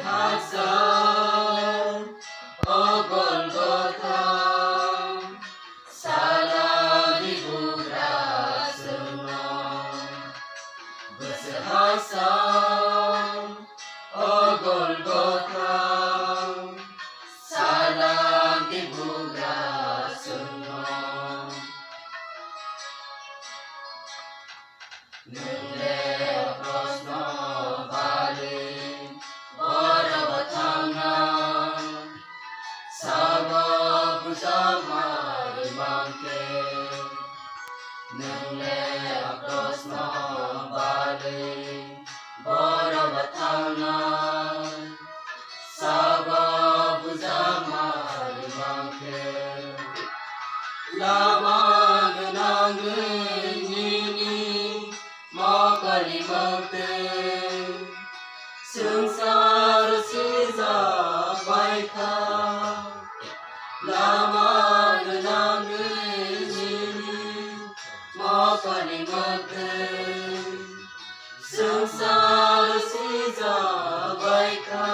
hachal, o golgotha, salah dibubrasan mo. Buswk hachal, o golgotha, salah dibubrasan mo. Lamang ng nini makalimangkin Sengsara siza baika Lamang ng nini makalimangkin Sengsara siza baika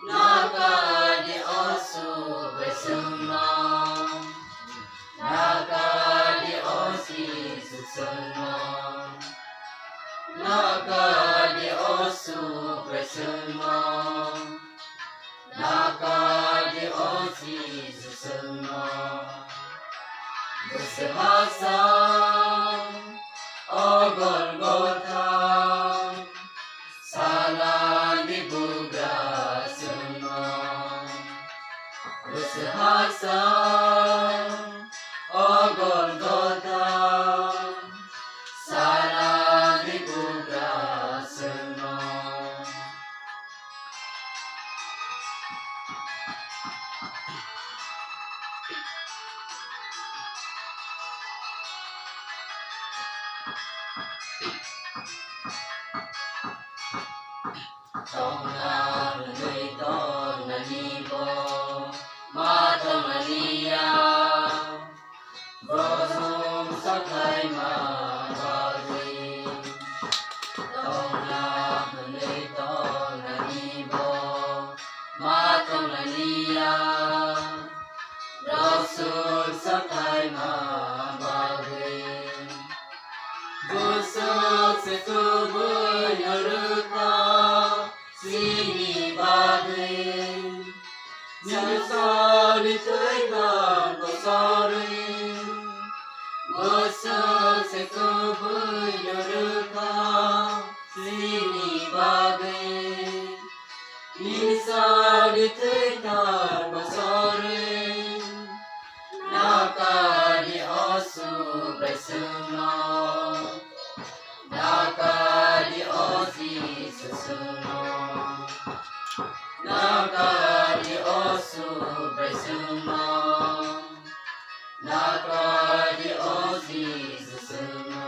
Nakadi osu bersama Nakadi osi susana Nakadi osu bersama Nakadi osi susana Buswk hachal, o golgotha, salah dibubrasan mo. Buswk hachal, o golgotha, salah dibubrasan mo. Tông na người tôn na ni bo ma tông na lia vô sum sắc thay ma ba di Tông na người tôn na ni bo ma tông na lia vô sum sắc thay ma ba di Buswk se tu vui nyaruka sini bagin Nyasari taigan kosari Buswk se tu vui nyaruka sini bagin Nyasari taigan kosari Nakadi osu bersama Nakadi osi susuna Nakadi osu bersama Nakadi osi susuna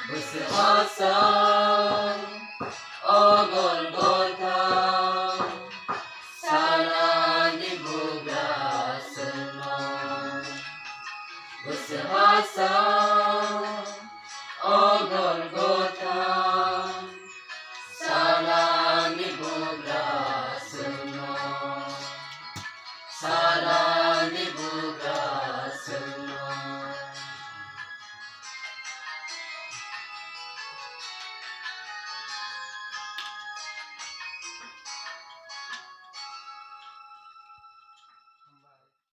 Buswk hachal, o golgotha, salah dibubrasan mo. Buswk hachal